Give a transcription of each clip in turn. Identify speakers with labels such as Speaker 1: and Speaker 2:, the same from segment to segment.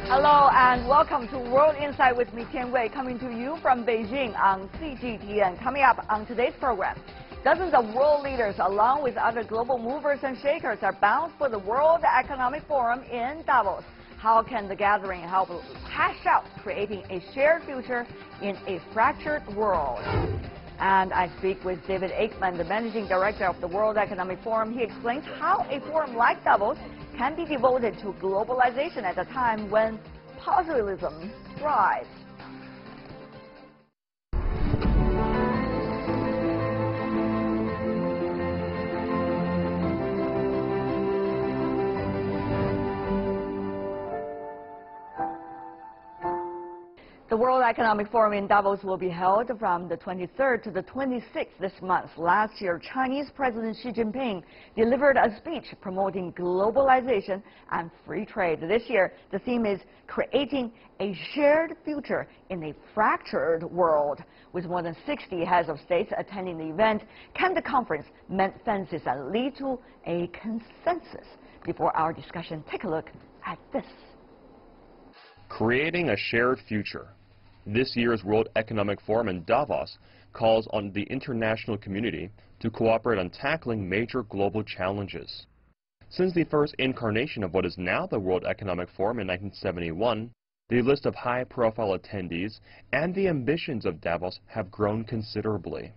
Speaker 1: Hello and welcome to World Insight with me, Tian Wei, coming to you from Beijing on CGTN. Coming up on today's program, dozens of world leaders, along with other global movers and shakers, are bound for the World Economic Forum in Davos. How can the gathering help hash out creating a shared future in a fractured world? And I speak with David Aikman, the managing director of the World Economic Forum. He explains how a forum like Davos can be devoted to globalization at a time when populism thrives. The World Economic Forum in Davos will be held from the 23rd to the 26th this month. Last year, Chinese President Xi Jinping delivered a speech promoting globalization and free trade. This year, the theme is creating a shared future in a fractured world. With more than 60 heads of states attending the event, can the conference mend fences and lead to a consensus? Before our discussion, take a look at this.
Speaker 2: Creating a shared future. This year's World Economic Forum in Davos calls on the international community to cooperate on tackling major global challenges. Since the first incarnation of what is now the World Economic Forum in 1971, the list of high-profile attendees and the ambitions of Davos have grown considerably.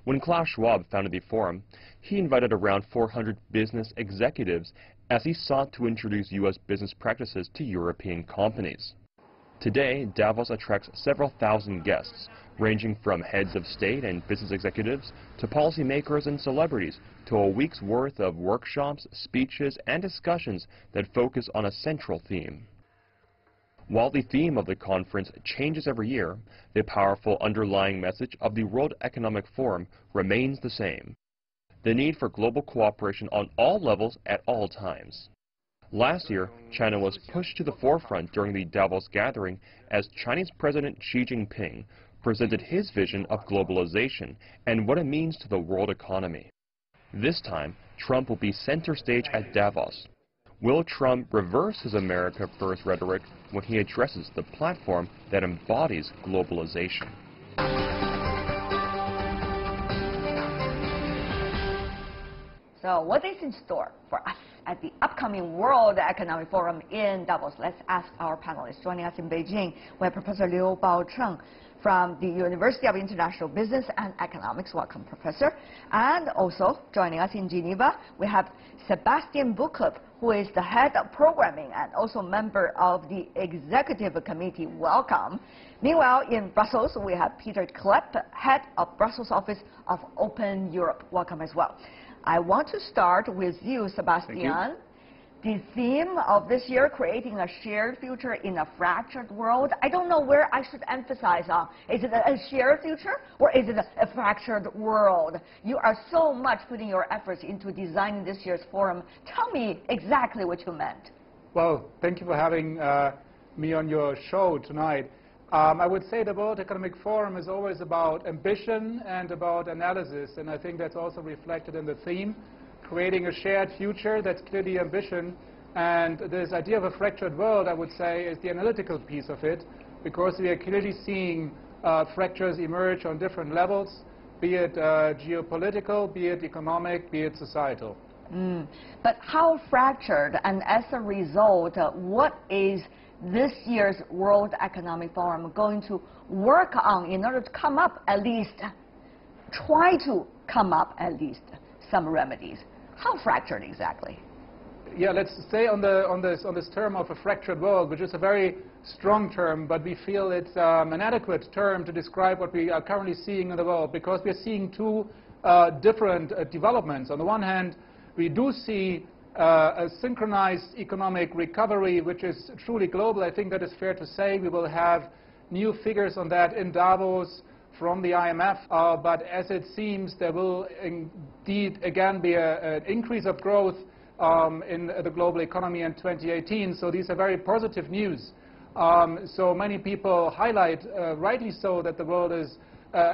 Speaker 2: When Klaus Schwab founded the forum, he invited around 400 business executives as he sought to introduce U.S. business practices to European companies. Today, Davos attracts several thousand guests, ranging from heads of state and business executives to policymakers and celebrities, to a week's worth of workshops, speeches, and discussions that focus on a central theme. While the theme of the conference changes every year, the powerful underlying message of the World Economic Forum remains the same: the need for global cooperation on all levels at all times. Last year, China was pushed to the forefront during the Davos gathering as Chinese President Xi Jinping presented his vision of globalization and what it means to the world economy. This time, Trump will be center stage at Davos. Will Trump reverse his America First rhetoric when he addresses the platform that embodies globalization?
Speaker 1: So what is in store for us at the upcoming World Economic Forum in Davos? Let's ask our panelists. Joining us in Beijing, we have Professor Liu Baocheng from the University of International Business and Economics. Welcome, Professor. And also joining us in Geneva, we have Sebastian Buchlup, who is the head of programming and also member of the executive committee. Welcome. Meanwhile, in Brussels, we have Peter Klepp, head of Brussels office of Open Europe. Welcome as well. I want to start with you, Sebastian. The theme of this year, creating a shared future in a fractured world. I don't know where I should emphasize on. Is it a shared future or is it a fractured world? You are so much putting your efforts into designing this year's forum. Tell me exactly what you meant.
Speaker 3: Well, thank you for having me on your show tonight. I would say the World Economic Forum is always about ambition and about analysis, and I think that's also reflected in the theme, creating a shared future. That's clearly ambition, and this idea of a fractured world, I would say, is the analytical piece of it, because we are clearly seeing fractures emerge on different levels, be it geopolitical, be it economic, be it societal.
Speaker 1: But how fractured, and as a result, what is this year's World Economic Forum going to work on in order to come up at least, try to come up at least some remedies? How fractured exactly?
Speaker 3: Yeah, let's stay on this term of a fractured world, which is a very strong term, but we feel it's an adequate term to describe what we are currently seeing in the world, because we are seeing two different developments. On the one hand, we do see a synchronized economic recovery, which is truly global. I think that is fair to say. We will have new figures on that in Davos from the IMF, but as it seems, there will indeed again be an increase of growth in the global economy in 2018. So these are very positive news. So many people highlight, rightly so, that the world is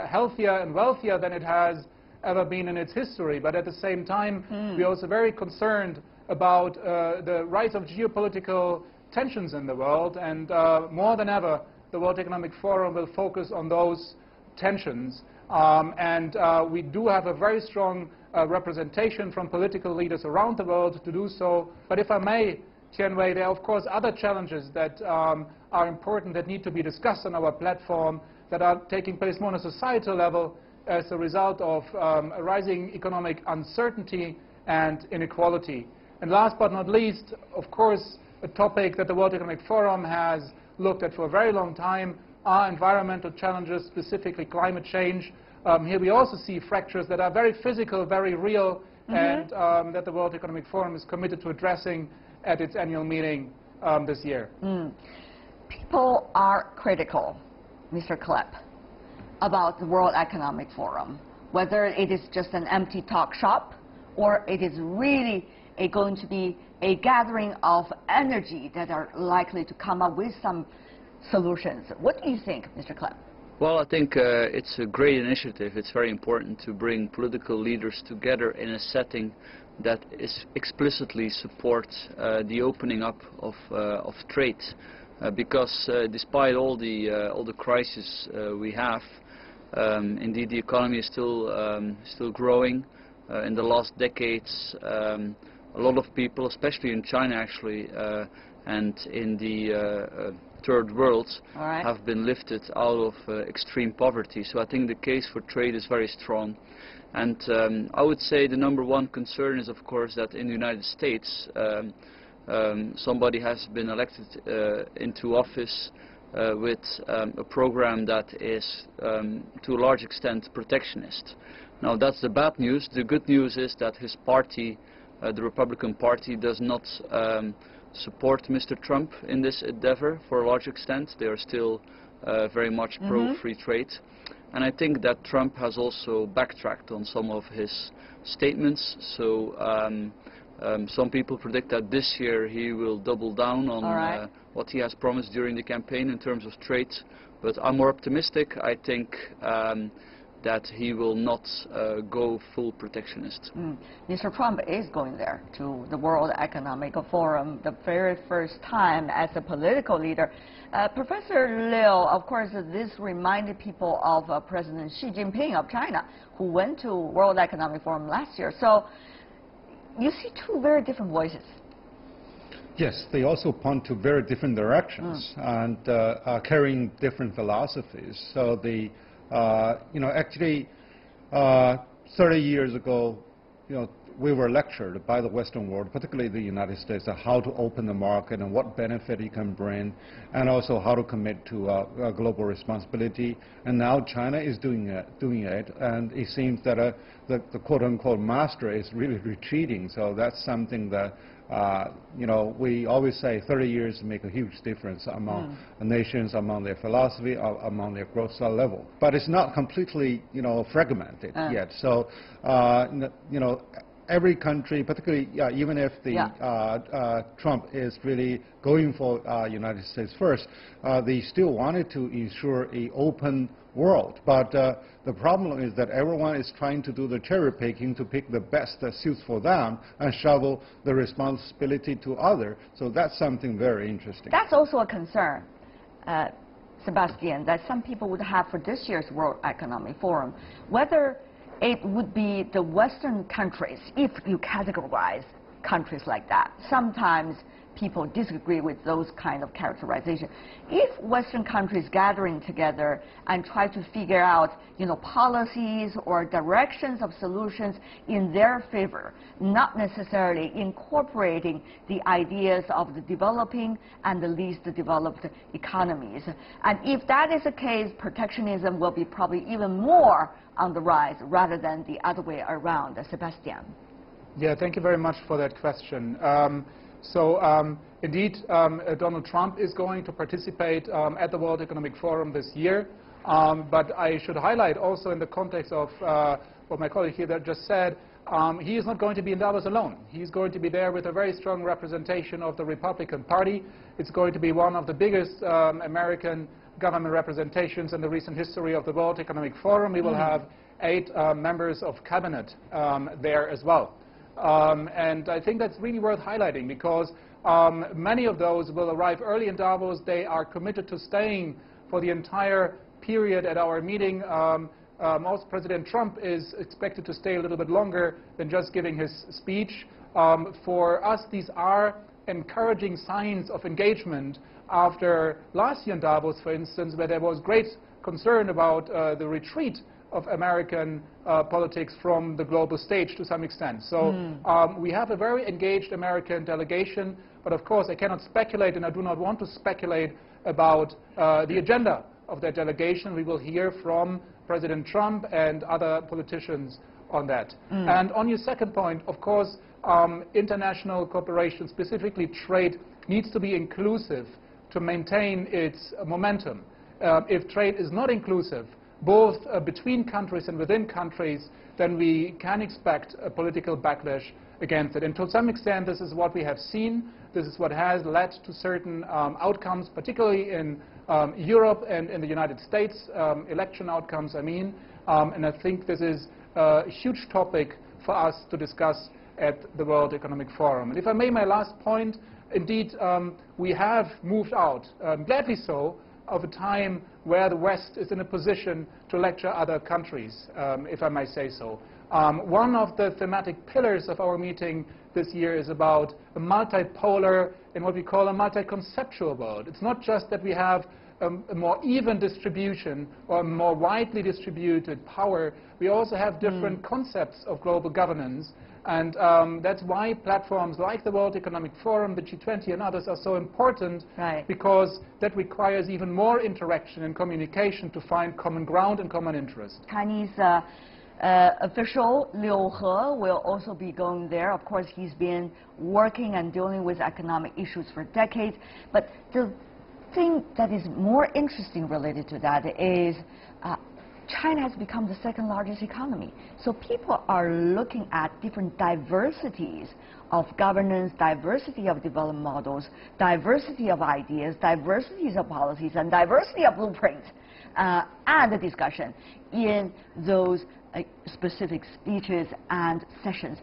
Speaker 3: healthier and wealthier than it has ever been in its history. But at the same time, we're also very concerned about the rise of geopolitical tensions in the world, and more than ever, the World Economic Forum will focus on those tensions. We do have a very strong representation from political leaders around the world to do so. But if I may, Tian Wei, there are of course other challenges that are important that need to be discussed on our platform that are taking place more on a societal level as a result of rising economic uncertainty and inequality. And last but not least, of course, a topic that the World Economic Forum has looked at for a very long time are environmental challenges, specifically climate change. Here we also see fractures that are very physical, very real, and that the World Economic Forum is committed to addressing at its annual meeting this year.
Speaker 1: People are critical, Mr. Klepp, about the World Economic Forum, whether it is just an empty talk shop or it is really going to be a gathering of energy that are likely to come up with some solutions. What do you think, Mr. Klepp?
Speaker 4: Well, I think it's a great initiative. It's very important to bring political leaders together in a setting that explicitly supports the opening up of trade, because despite all the crises we have, indeed the economy is still growing. In the last decades, a lot of people, especially in China actually, and in the third world, have been lifted out of extreme poverty. So I think the case for trade is very strong. And I would say the number one concern is, of course, that in the United States somebody has been elected into office with a program that is to a large extent protectionist. Now that's the bad news. The good news is that his party, the Republican Party, does not support Mr. Trump in this endeavor for a large extent. They are still very much pro-free trade. And I think that Trump has also backtracked on some of his statements. So some people predict that this year he will double down on what he has promised during the campaign in terms of trade. But I'm more optimistic. I think that he will not go full protectionist.
Speaker 1: Mr. Trump is going there to the World Economic Forum the very first time as a political leader. Professor Liu, of course, this reminded people of President Xi Jinping of China, who went to World Economic Forum last year. So you see two very different voices.
Speaker 5: Yes, they also point to very different directions and carrying different philosophies. So the actually, 30 years ago, we were lectured by the Western world, particularly the United States, on how to open the market and what benefit it can bring, and also how to commit to global responsibility. And now China is doing it, and it seems that the quote-unquote master is really retreating. So that's something that we always say 30 years make a huge difference among nations, among their philosophy, among their growth level. But it's not completely, fragmented yet. So, every country, particularly even if the Trump is really going for United States first, they still wanted to ensure an open world. But the problem is that everyone is trying to do the cherry picking to pick the best that suits for them and shovel the responsibility to others. So that's something very interesting.
Speaker 1: That's also a concern, Sebastian, that some people would have for this year's World Economic Forum, whether it would be the Western countries, if you categorize countries like that. Sometimes people disagree with those kind of characterization. If Western countries gathering together and try to figure out, policies or directions of solutions in their favor, not necessarily incorporating the ideas of the developing and the least developed economies. And if that is the case, protectionism will be probably even more on the rise rather than the other way around. Sebastian.
Speaker 3: Yeah, thank you very much for that question. Indeed, Donald Trump is going to participate at the World Economic Forum this year. But I should highlight also in the context of what my colleague here just said, he is not going to be in Davos alone. He's going to be there with a very strong representation of the Republican Party. It's going to be one of the biggest American government representations in the recent history of the World Economic Forum. We will have 8 members of cabinet there as well. And I think that's really worth highlighting because Many of those will arrive early in Davos. They are committed to staying for the entire period at our meeting. Also, President Trump is expected to stay a little bit longer than just giving his speech. For us, these are encouraging signs of engagement after last year in Davos, for instance, where there was great concern about the retreat of American politics from the global stage to some extent. So we have a very engaged American delegation, but of course I cannot speculate, and I do not want to speculate about the agenda of that delegation. We will hear from President Trump and other politicians on that. And on your second point, of course, international cooperation, specifically trade, needs to be inclusive to maintain its momentum. If trade is not inclusive, both between countries and within countries, then we can expect a political backlash against it. And to some extent, this is what we have seen. This is what has led to certain outcomes, particularly in Europe and in the United States, election outcomes, I mean. And I think this is a huge topic for us to discuss at the World Economic Forum. And if I may, my last point, indeed, we have moved out, gladly so, of a time where the West is in a position to lecture other countries, if I may say so. One of the thematic pillars of our meeting this year is about a multipolar and what we call a multi-conceptual world. It's not just that we have a more even distribution or a more widely distributed power. We also have different concepts of global governance. And that's why platforms like the World Economic Forum, the G20 and others are so important, because that requires even more interaction and communication to find common ground and common interest.
Speaker 1: Chinese official Liu He will also be going there. Of course, he's been working and dealing with economic issues for decades. But the thing that is more interesting related to that is China has become the second largest economy. So people are looking at different diversities of governance, diversity of development models, diversity of ideas, diversities of policies, and diversity of blueprints and the discussion in those specific speeches and sessions.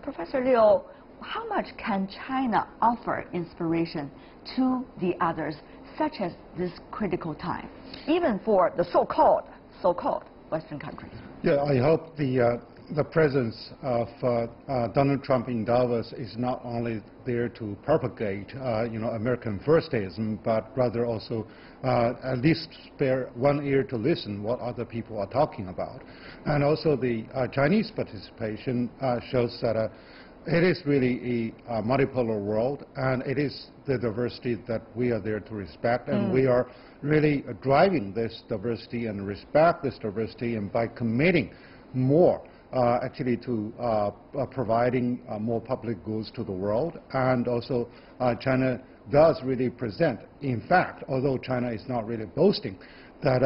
Speaker 1: Professor Liu, how much can China offer inspiration to the others, such as this critical time, even for the so-called Western countries?
Speaker 5: Yeah, I hope the presence of Donald Trump in Davos is not only there to propagate, American firstism, but rather also at least spare one ear to listen what other people are talking about. And also the Chinese participation shows that it is really a multipolar world, and it is the diversity that we are there to respect, and we are really driving this diversity and respect this diversity, and by committing more actually to providing more public goods to the world. And also China does really present, in fact, although China is not really boasting, that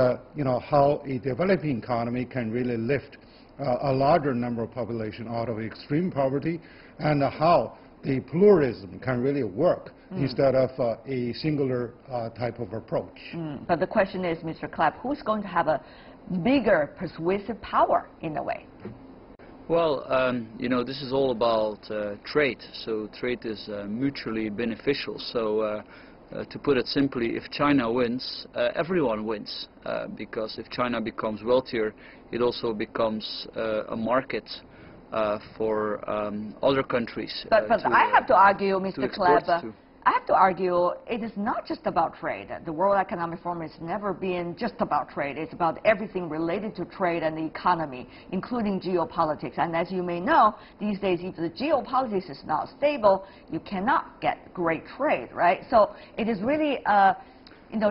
Speaker 5: how a developing economy can really lift a larger number of population out of extreme poverty, and how the pluralism can really work instead of a singular type of approach.
Speaker 1: But the question is, Mr. Clapp, who's going to have a bigger persuasive power in a way?
Speaker 4: Well, this is all about trade. So trade is mutually beneficial. So to put it simply, if China wins, everyone wins. Because if China becomes wealthier, it also becomes a market for other countries.
Speaker 1: But I have to argue, Mr. Clapp, I have to argue it is not just about trade. The World Economic Forum has never been just about trade. It's about everything related to trade and the economy, including geopolitics. And as you may know, these days, if the geopolitics is not stable, you cannot get great trade, right? So it is really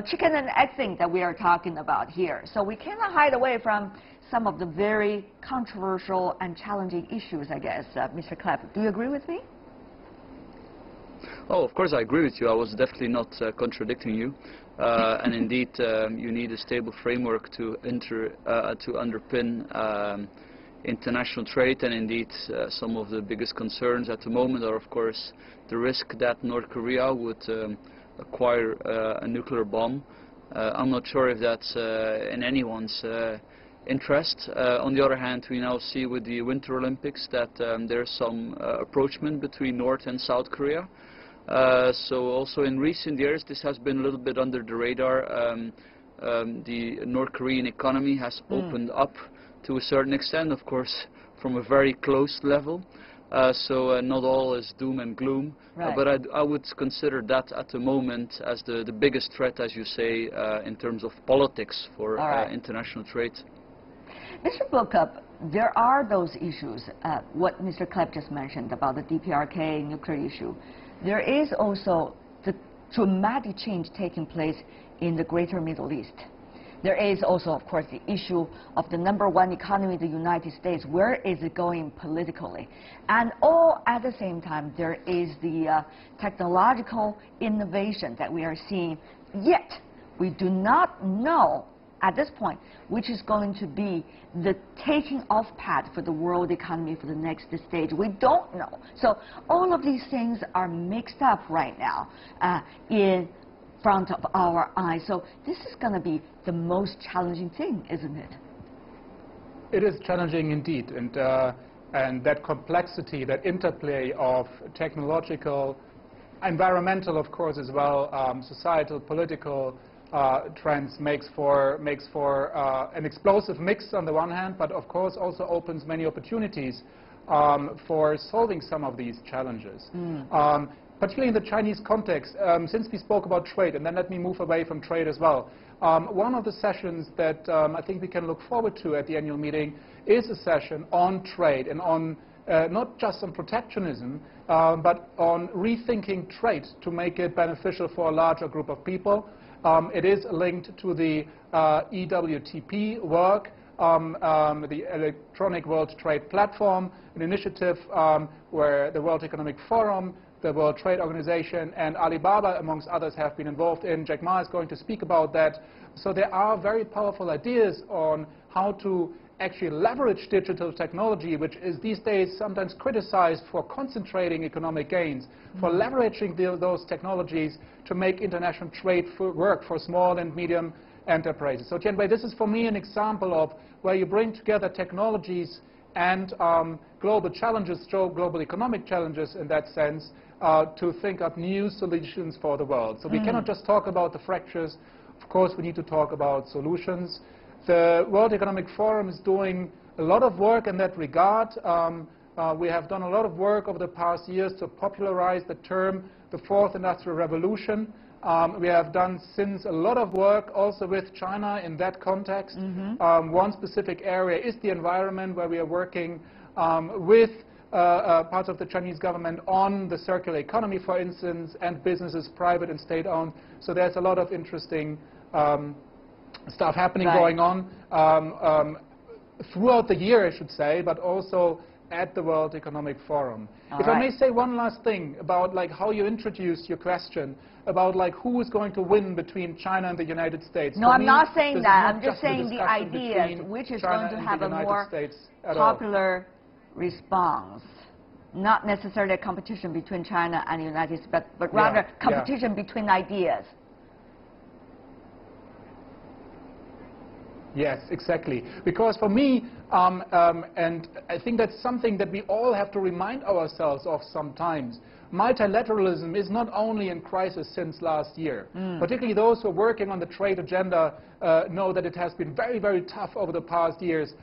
Speaker 1: chicken and egg thing that we are talking about here. So we cannot hide away from some of the very controversial and challenging issues, I guess. Mr. Clapp, do you agree with me?
Speaker 4: Oh, of course I agree with you. I was definitely not contradicting you. And indeed, you need a stable framework to underpin international trade. And indeed, some of the biggest concerns at the moment are, of course, the risk that North Korea would acquire a nuclear bomb. I'm not sure if that's in anyone's interest. On the other hand, we now see with the Winter Olympics that there's some approachment between North and South Korea. So also in recent years, this has been a little bit under the radar. The North Korean economy has opened up to a certain extent, of course, from a very close level. So not all is doom and gloom,
Speaker 1: right.
Speaker 4: But I would consider that at the moment as the biggest threat, as you say, in terms of politics for international trade.
Speaker 1: Mr. Bokup, there are those issues, what Mr. Klepp just mentioned about the DPRK nuclear issue. There is also the dramatic change taking place in the greater Middle East. There is also, of course, the issue of the #1 economy, the United States. Where is it going politically? And all at the same time, there is the technological innovation that we are seeing. Yet, we do not know at this point which is going to be the taking off pad for the world economy for the next stage. We don't know. So all of these things are mixed up right now in front of our eyes. So this is going to be the most challenging thing, isn't it?
Speaker 3: It is challenging indeed, and that complexity, that interplay of technological, environmental, of course, as well, societal, political trends makes for an explosive mix on the one hand, but of course also opens many opportunities for solving some of these challenges. Particularly in the Chinese context, since we spoke about trade, and then let me move away from trade as well. One of the sessions that I think we can look forward to at the annual meeting is a session on trade and on not just on protectionism, but on rethinking trade to make it beneficial for a larger group of people. It is linked to the EWTP work, the Electronic World Trade Platform, an initiative where the World Economic Forum, the World Trade Organization, and Alibaba, amongst others, have been involved in. Jack Ma is going to speak about that. So there are very powerful ideas on how to actually leverage digital technology, which is these days sometimes criticized for concentrating economic gains, for leveraging those technologies to make international trade work for small and medium enterprises. So Tian Wei, this is for me an example of where you bring together technologies and global challenges, global economic challenges in that sense, to think up new solutions for the world. So we cannot just talk about the fractures. Of course, we need to talk about solutions. The World Economic Forum is doing a lot of work in that regard. We have done a lot of work over the past years to popularize the term, the Fourth Industrial Revolution. We have done since a lot of work also with China in that context. One specific area is the environment, where we are working with parts of the Chinese government on the circular economy, for instance, and businesses, private and state-owned. So there's a lot of interesting stuff happening, going on throughout the year, I should say, but also at the World Economic Forum. If I may say one last thing about how you introduced your question about who is going to win between China and the United States.
Speaker 1: No, I'm not saying that. I'm just saying the ideas, which is going to have a more popular response. Not necessarily a competition between China and the United States, but rather competition between ideas.
Speaker 3: Yes, exactly. Because for me, and I think that's something that we all have to remind ourselves of sometimes, multilateralism is not only in crisis since last year. Particularly those who are working on the trade agenda know that it has been very, very tough over the past years,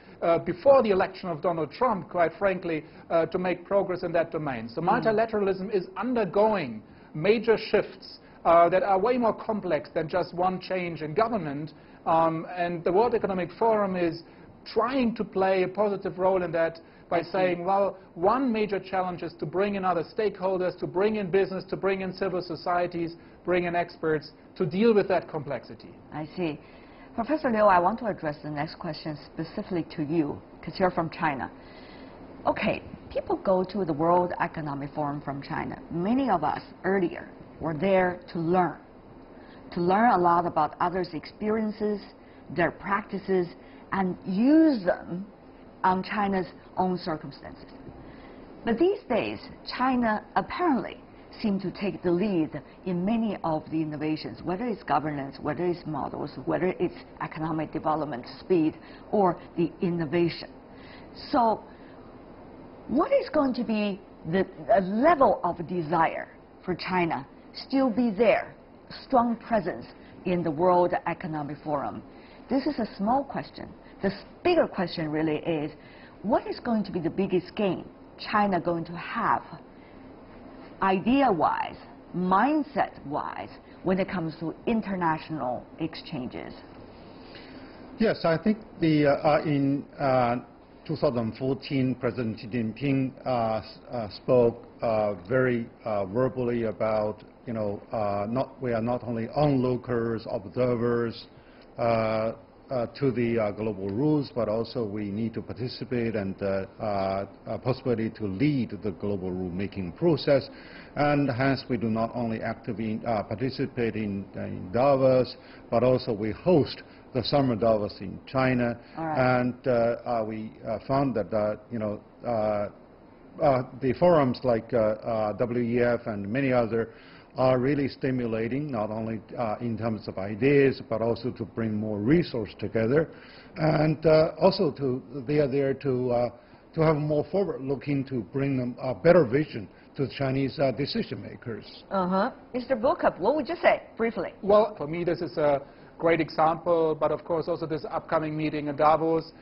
Speaker 3: before the election of Donald Trump, quite frankly, to make progress in that domain. So multilateralism is undergoing major shifts that are way more complex than just one change in government. And the World Economic Forum is trying to play a positive role in that by saying, well, one major challenge is to bring in other stakeholders, to bring in business, to bring in civil societies, bring in experts to deal with that complexity.
Speaker 1: I see. Professor Liu, I want to address the next question specifically to you, because you're from China. Okay, people go to the World Economic Forum from China. Many of us earlier were there to learn a lot about others' experiences, their practices, and use them on China's own circumstances. But these days, China apparently seems to take the lead in many of the innovations, whether it's governance, whether it's models, whether it's economic development speed, or the innovation. So what is going to be the level of desire for China still be there, strong presence in the World Economic Forum? This is a small question. The bigger question really is, what is going to be the biggest gain China going to have, idea-wise, mindset-wise, when it comes to international exchanges?
Speaker 5: Yes, I think in 2014, President Xi Jinping spoke very verbally about, we are not only onlookers, observers to the global rules, but also we need to participate and possibility to lead the global rule-making process. And hence, we do not only actively participate in Davos, but also we host the summer Davos in China.
Speaker 1: Right.
Speaker 5: And we found that the forums like WEF and many other are really stimulating, not only in terms of ideas, but also to bring more resource together, and also they are there to have more forward-looking, to bring them a better vision to Chinese decision makers.
Speaker 1: Mr. Bokup, what would you say briefly?
Speaker 3: Well, for me, this is a great example, but of course also this upcoming meeting in Davos.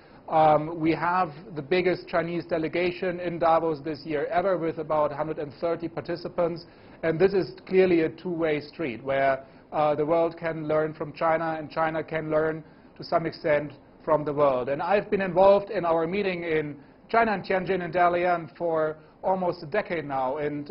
Speaker 3: We have the biggest Chinese delegation in Davos this year ever, with about 130 participants. And this is clearly a two-way street where the world can learn from China and China can learn to some extent from the world. And I've been involved in our meeting in China and Tianjin and Dalian for almost a decade now. And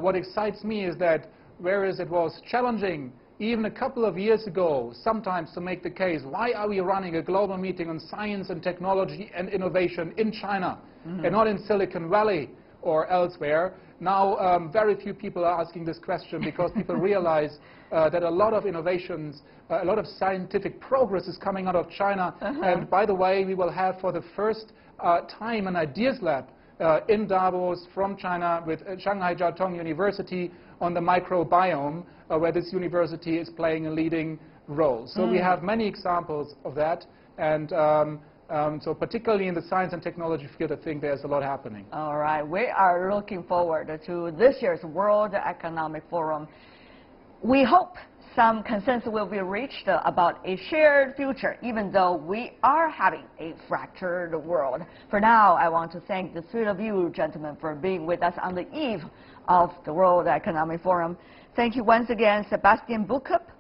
Speaker 3: what excites me is that whereas it was challenging even a couple of years ago sometimes to make the case, why are we running a global meeting on science and technology and innovation in China and not in Silicon Valley or elsewhere? Now, very few people are asking this question because people realize that a lot of innovations, a lot of scientific progress is coming out of China. And by the way, we will have for the first time an ideas lab in Davos from China with Shanghai Jiao Tong University on the microbiome, where this university is playing a leading role. So we have many examples of that. And so particularly in the science and technology field, I think there's a lot happening.
Speaker 1: All right. We are looking forward to this year's World Economic Forum. We hope some consensus will be reached about a shared future, even though we are having a fractured world. For now, I want to thank the three of you, gentlemen, for being with us on the eve of the World Economic Forum. Thank you once again, Sebastian Bokup,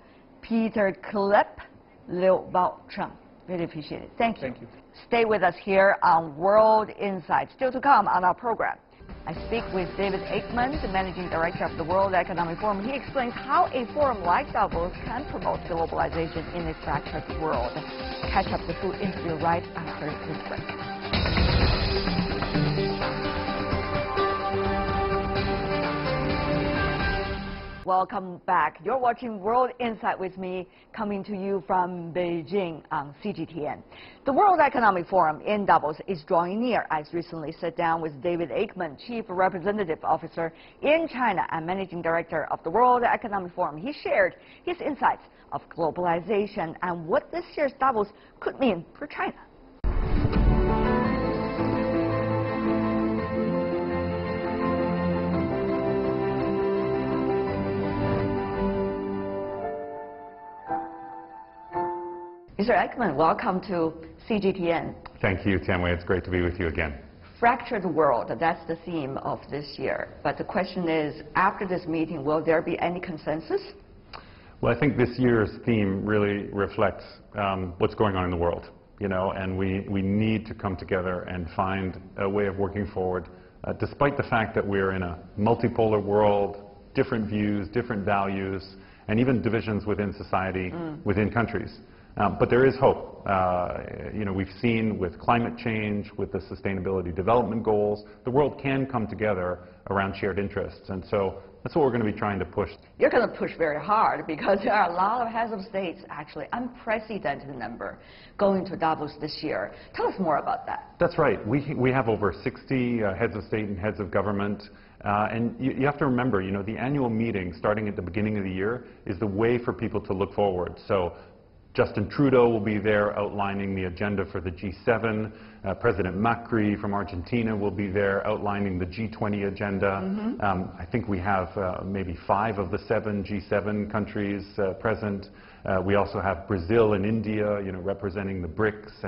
Speaker 1: Peter Klepp, Liu Baocheng. Really appreciate it. Thank you.
Speaker 3: Thank you.
Speaker 1: Stay with us here on World Insight. Still to come on our program, I speak with David Aikman, the Managing Director of the World Economic Forum. He explains how a forum like Davos can promote globalization in a fractured world. Catch up the full interview right after this break. Welcome back. You're watching World Insight with me, coming to you from Beijing on CGTN. The World Economic Forum in Davos is drawing near. I recently sat down with David Aikman, Chief Representative Officer in China and Managing Director of the World Economic Forum. He shared his insights of globalization and what this year's Davos could mean for China. Mr. Aikman, welcome to CGTN.
Speaker 6: Thank you, Tian Wei. It's great to be with you again.
Speaker 1: Fractured world, that's the theme of this year. But the question is, after this meeting, will there be any consensus?
Speaker 6: Well, I think this year's theme really reflects what's going on in the world, and we need to come together and find a way of working forward, despite the fact that we're in a multipolar world, different views, different values, and even divisions within society, within countries. But there is hope. We've seen with climate change, with the Sustainability Development Goals, the world can come together around shared interests. And so that's what we're going to be trying to push.
Speaker 1: You're going to push very hard because there are a lot of heads of states, actually unprecedented number, going to Davos this year. Tell us more about that.
Speaker 6: That's right. We have over 60 heads of state and heads of government. And you have to remember, the annual meeting starting at the beginning of the year is the way for people to look forward. So Justin Trudeau will be there outlining the agenda for the G7. President Macri from Argentina will be there outlining the G20 agenda. I think we have maybe 5 of the 7 G7 countries present. We also have Brazil and India, representing the BRICS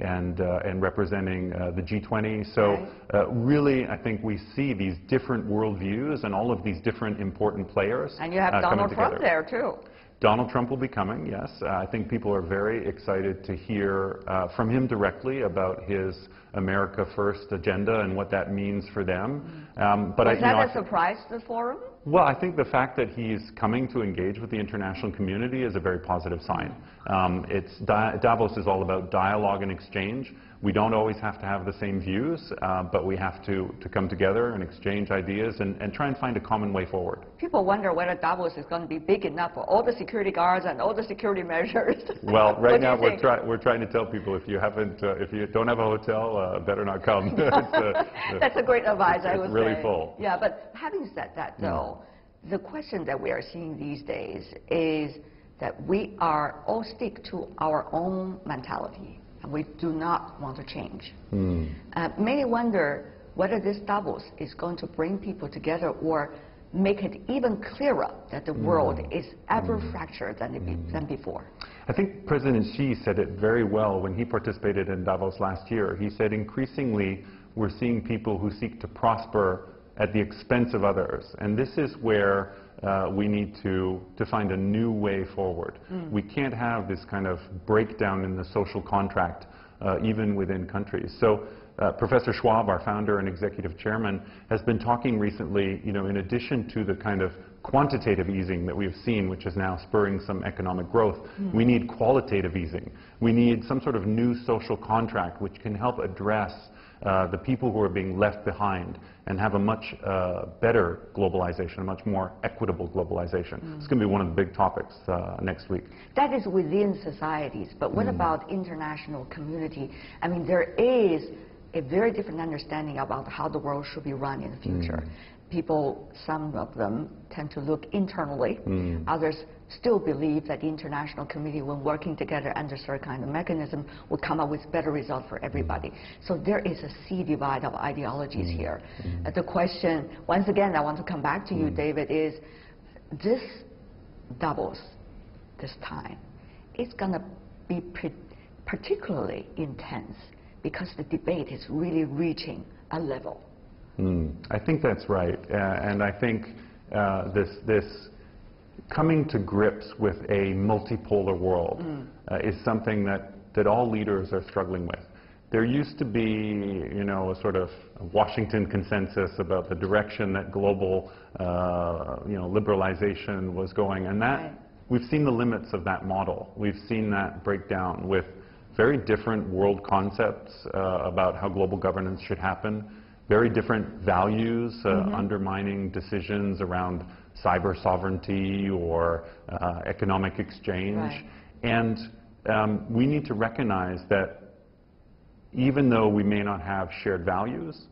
Speaker 6: and representing the G20. So really, I think we see these different worldviews and all of these different important players.
Speaker 1: And you have Donald Trump there too.
Speaker 6: Donald Trump will be coming, yes. I think people are very excited to hear from him directly about his America First agenda and what that means for them.
Speaker 1: But was that a surprise to the forum?
Speaker 6: Well, I think the fact that he's coming to engage with the international community is a very positive sign. Davos is all about dialogue and exchange. We don't always have to have the same views, but we have to come together and exchange ideas and try and find a common way forward.
Speaker 1: People wonder whether Davos is going to be big enough for all the security guards and all the security measures.
Speaker 6: Well, right now we're trying to tell people if you don't have a hotel, better not come.
Speaker 1: That's a great advice, I would say.
Speaker 6: It's really full.
Speaker 1: Yeah, but having said that, though, the question that we are seeing these days is that we are all stick to our own mentality. And we do not want to change. Many wonder whether this Davos is going to bring people together or make it even clearer that the world is ever fractured than before.
Speaker 6: I think President Xi said it very well when he participated in Davos last year. He said increasingly we're seeing people who seek to prosper at the expense of others. And this is where we need to find a new way forward. We can't have this kind of breakdown in the social contract, even within countries. So Professor Schwab, our founder and executive chairman, has been talking recently, in addition to the kind of quantitative easing that we've seen, which is now spurring some economic growth, we need qualitative easing. We need some sort of new social contract which can help address the people who are being left behind and have a much better globalization, a much more equitable globalization. It's going to be one of the big topics next week.
Speaker 1: That is within societies, but what about international community? I mean, there is a very different understanding about how the world should be run in the future. People, some of them, tend to look internally. Others still believe that the international community, when working together under certain kind of mechanism, will come up with better results for everybody. So there is a sea divide of ideologies here. The question, once again, I want to come back to you, David, is this Davos, this time, it's going to be particularly intense because the debate is really reaching a level.
Speaker 6: I think that's right. And I think this coming to grips with a multipolar world is something that all leaders are struggling with. There used to be, a sort of Washington consensus about the direction that global, liberalization was going, and that we've seen the limits of that model. We've seen that break down with very different world concepts about how global governance should happen, very different values undermining decisions around cyber sovereignty or economic exchange. And we need to recognize that even though we may not have shared values,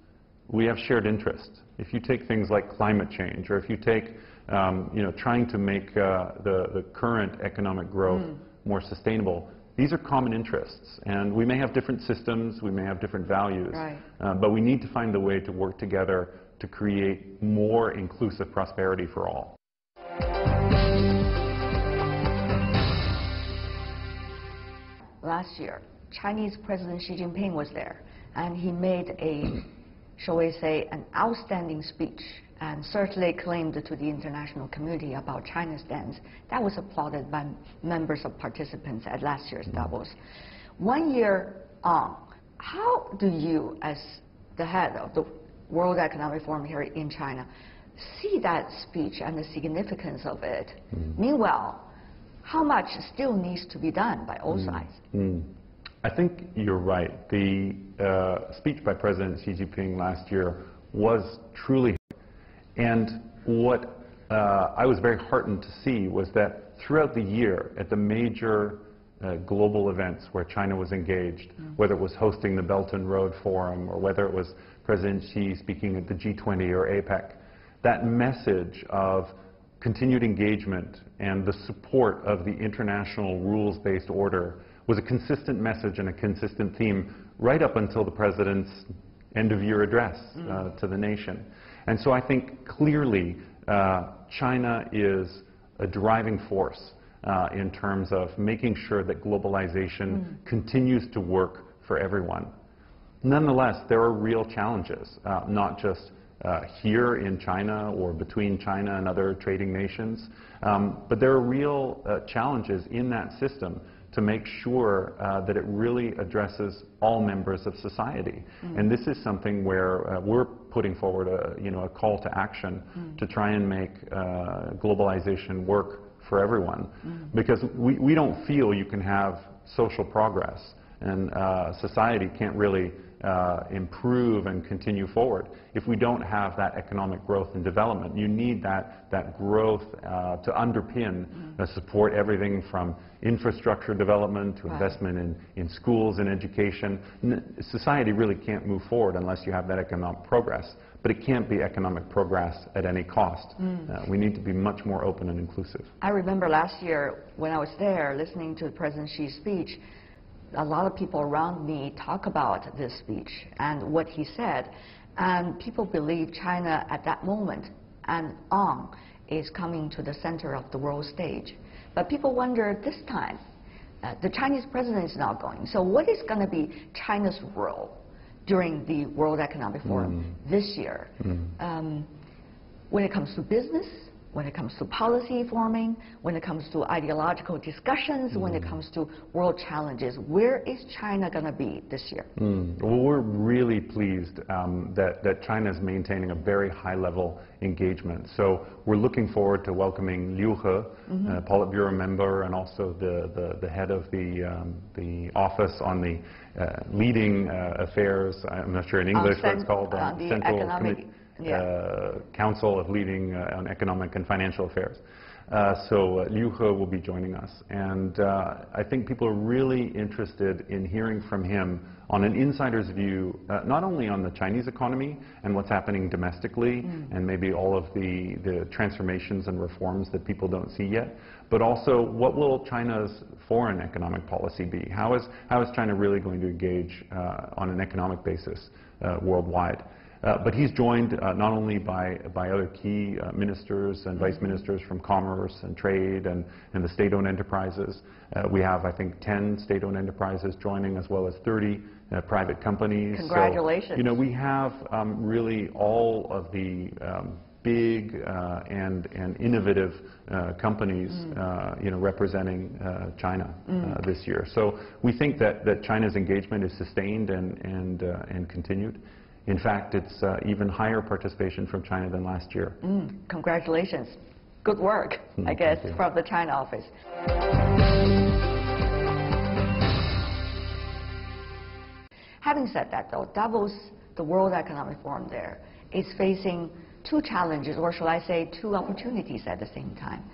Speaker 6: we have shared interests. If you take things like climate change, or if you take, trying to make the current economic growth more sustainable, these are common interests. And we may have different systems, we may have different values, but we need to find a way to work together to create more inclusive prosperity for all.
Speaker 1: Last year, Chinese President Xi Jinping was there, and he made a, shall we say, an outstanding speech, and certainly claimed to the international community about China's stance. That was applauded by members of participants at last year's Davos. 1 year on, how do you, as the head of the World Economic Forum here in China, see that speech and the significance of it? Meanwhile, how much still needs to be done by all sides?
Speaker 6: I think you're right. The speech by President Xi Jinping last year was truly, and what I was very heartened to see was that throughout the year at the major global events where China was engaged, whether it was hosting the Belt and Road Forum or whether it was President Xi speaking at the G20 or APEC, that message of continued engagement and the support of the international rules-based order was a consistent message and a consistent theme right up until the President's end-of-year address to the nation. And so I think clearly China is a driving force in terms of making sure that globalization continues to work for everyone. Nonetheless, there are real challenges, not just here in China or between China and other trading nations, but there are real challenges in that system to make sure that it really addresses all members of society. And this is something where we're putting forward a call to action to try and make globalization work for everyone. Because we don't feel you can have social progress and society can't really improve and continue forward if we don't have that economic growth and development. You need that growth to underpin support everything from infrastructure development to investment in schools and education. Society really can't move forward unless you have that economic progress, but it can't be economic progress at any cost. We need to be much more open and inclusive.
Speaker 1: I remember last year when I was there listening to President Xi's speech, a lot of people around me talk about this speech and what he said, and people believe China at that moment and on is coming to the center of the world stage. But people wonder this time, the Chinese president is not going, so what is going to be China's role during the World Economic Forum this year? When it comes to business, when it comes to policy forming, when it comes to ideological discussions, when it comes to world challenges, where is China going to be this year?
Speaker 6: Well, we're really pleased that China is maintaining a very high-level engagement. So we're looking forward to welcoming Liu He, Politburo member, and also the head of the office on the leading affairs. I'm not sure in English what it's called. Central Council of Leading on Economic and Financial Affairs. So Liu He will be joining us. And I think people are really interested in hearing from him on an insider's view, not only on the Chinese economy and what's happening domestically and maybe all of the transformations and reforms that people don't see yet, but also what will China's foreign economic policy be? How is China really going to engage on an economic basis worldwide? But he's joined not only by other key ministers and vice ministers from commerce and trade and the state-owned enterprises. We have, I think, 10 state-owned enterprises joining, as well as 30 private companies.
Speaker 1: Congratulations.
Speaker 6: So, we have really all of the big and innovative companies representing China this year. So we think that China's engagement is sustained and continued. In fact, it's even higher participation from China than last year.
Speaker 1: Congratulations. Good work, I guess, from the China office. Having said that, though, Davos, the World Economic Forum there, is facing two challenges, or shall I say two opportunities at the same time.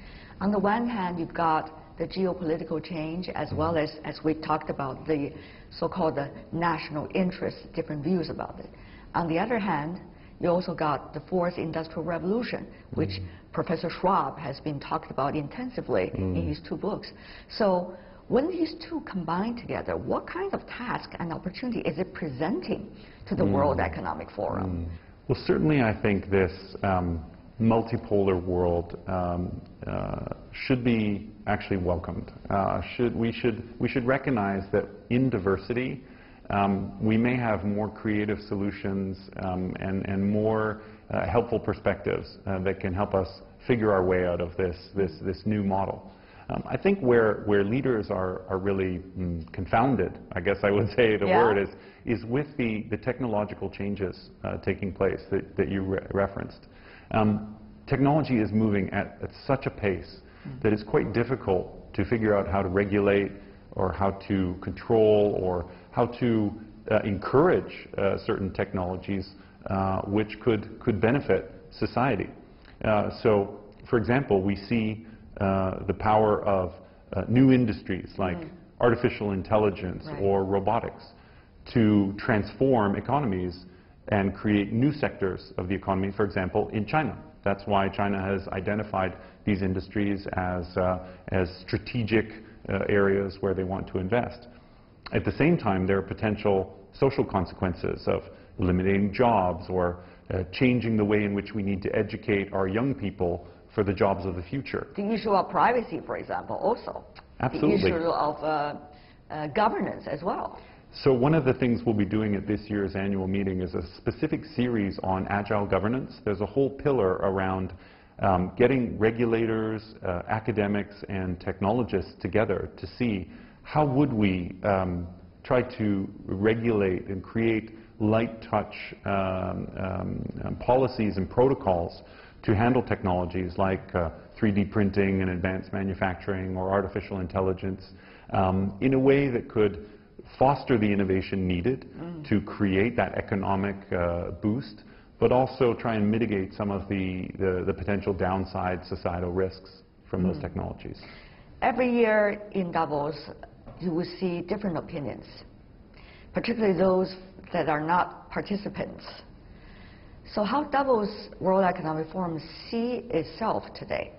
Speaker 1: On the one hand, you've got the geopolitical change, as well as we talked about, the so-called national interest, different views about it. On the other hand, you also got the fourth industrial revolution, which Professor Schwab has been talked about intensively in his two books. So when these two combine together, what kind of task and opportunity is it presenting to the World Economic Forum?
Speaker 6: Well, certainly I think this multipolar world should be actually welcomed. We should recognize that in diversity, we may have more creative solutions and more helpful perspectives that can help us figure our way out of this new model. I think where leaders are really confounded, I guess I would say the word, is with the technological changes taking place that you referenced. Technology is moving at such a pace that it's quite difficult to figure out how to regulate or how to control or how to encourage certain technologies which could benefit society. So, for example, we see the power of new industries like artificial intelligence or robotics to transform economies and create new sectors of the economy, for example, in China. That's why China has identified these industries as strategic areas where they want to invest. At the same time, there are potential social consequences of eliminating jobs or changing the way in which we need to educate our young people for the jobs of the future.
Speaker 1: The issue of privacy, for example, also.
Speaker 6: Absolutely.
Speaker 1: The issue of governance as well.
Speaker 6: So one of the things we'll be doing at this year's annual meeting is a specific series on agile governance. There's a whole pillar around getting regulators, academics, and technologists together to see how would we try to regulate and create light touch policies and protocols to handle technologies like 3D printing and advanced manufacturing or artificial intelligence in a way that could foster the innovation needed to create that economic boost, but also try and mitigate some of the potential downside societal risks from those technologies.
Speaker 1: Every year in Davos, you will see different opinions, particularly those that are not participants. So how Davos World Economic Forum see itself today?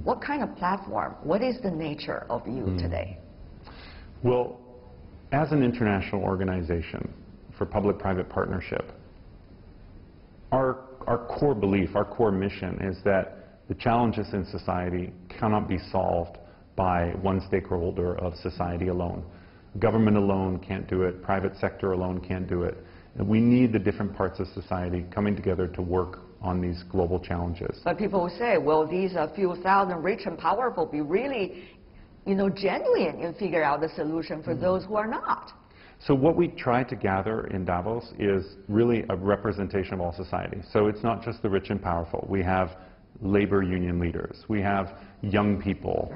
Speaker 1: What kind of platform? What is the nature of you today?
Speaker 6: Well, as an international organization for public-private partnership, our core belief, our core mission is that the challenges in society cannot be solved by one stakeholder of society alone. Government alone can't do it, private sector alone can't do it. And we need the different parts of society coming together to work on these global challenges.
Speaker 1: But people will say, will these few thousand rich and powerful be really, genuine and figure out the solution for those who are not?
Speaker 6: So what we try to gather in Davos is really a representation of all society. So it's not just the rich and powerful. We have labor union leaders. We have young people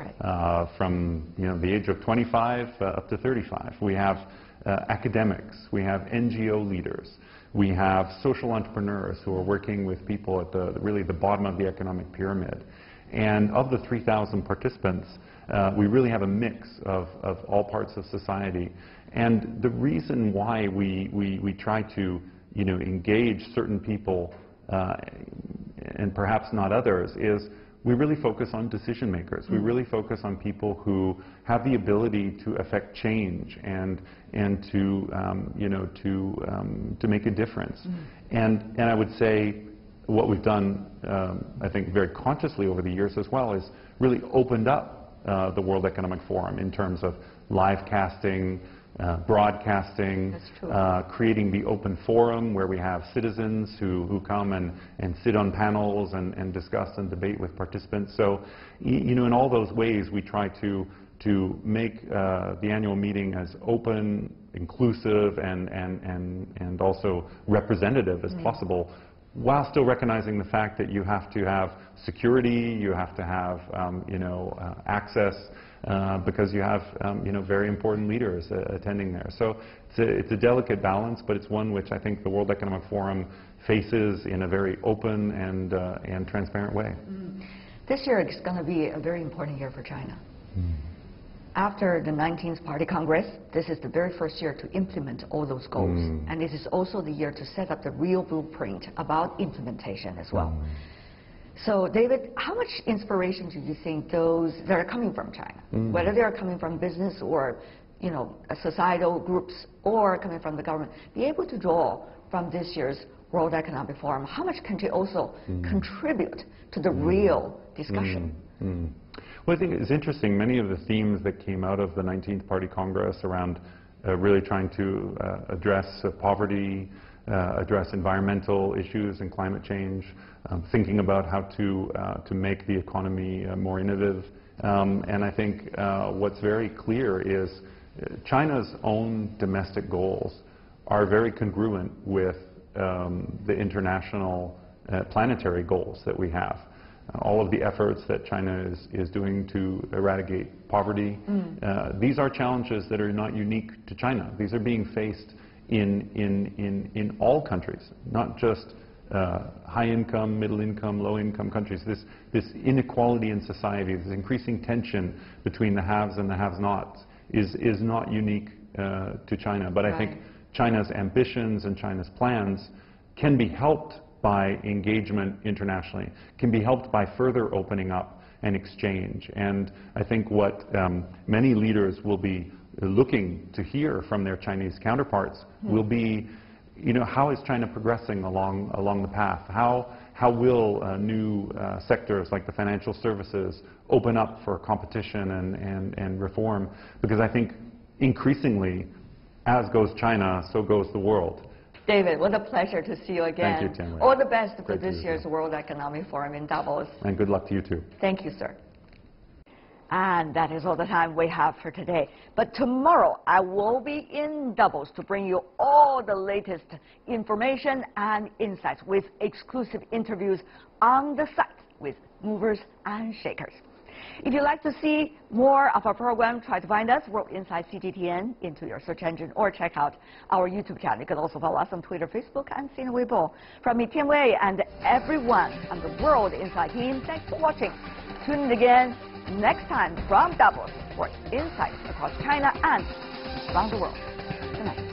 Speaker 6: from the age of 25 up to 35. We have academics. We have NGO leaders. We have social entrepreneurs who are working with people at really the bottom of the economic pyramid. And of the 3,000 participants, we really have a mix of all parts of society. And the reason why we try to engage certain people and perhaps not others is we really focus on decision makers. We really focus on people who have the ability to affect change and to make a difference. And I would say what we've done, I think, very consciously over the years as well is really opened up the World Economic Forum in terms of live casting, broadcasting, creating the open forum where we have citizens who come and sit on panels and discuss and debate with participants. So, in all those ways we try to make the annual meeting as open, inclusive, and also representative as possible, while still recognizing the fact that you have to have security, you have to have access, because you have very important leaders attending there. So it's a delicate balance, but it's one which I think the World Economic Forum faces in a very open and transparent way.
Speaker 1: This year is going to be a very important year for China. After the 19th Party Congress, this is the very first year to implement all those goals. And this is also the year to set up the real blueprint about implementation as well. So, David, how much inspiration do you think those that are coming from China, whether they are coming from business or, societal groups or coming from the government, be able to draw from this year's World Economic Forum? How much can they also contribute to the real discussion?
Speaker 6: Well, I think it's interesting. Many of the themes that came out of the 19th Party Congress around really trying to address poverty, address environmental issues and climate change, thinking about how to make the economy more innovative. And I think what's very clear is China's own domestic goals are very congruent with the international planetary goals that we have. All of the efforts that China is doing to eradicate poverty, these are challenges that are not unique to China. These are being faced in all countries, not just high-income, middle-income, low-income countries. This inequality in society, this increasing tension between the haves and the have-nots is not unique to China. But I think China's ambitions and China's plans can be helped by engagement internationally, can be helped by further opening up, and exchange. And I think what many leaders will be looking to hear from their Chinese counterparts will be, how is China progressing along the path? How will new sectors like the financial services open up for competition and reform? Because I think increasingly, as goes China, so goes the world.
Speaker 1: David, what a pleasure to see you again.
Speaker 6: Thank you, Tian Wei.
Speaker 1: All the best for this year's World Economic Forum in Davos.
Speaker 6: And good luck to you too.
Speaker 1: Thank you, sir. And that is all the time we have for today. But tomorrow, I will be in Davos to bring you all the latest information and insights with exclusive interviews on the site with movers and shakers. If you'd like to see more of our program, try to find us, World Insight CGTN, into your search engine, or check out our YouTube channel. You can also follow us on Twitter, Facebook, and Sina Weibo. From me, Tian Wei, and everyone on the World Insight team, thanks for watching. Tune in again next time from Davos for insights across China and around the world. Good night.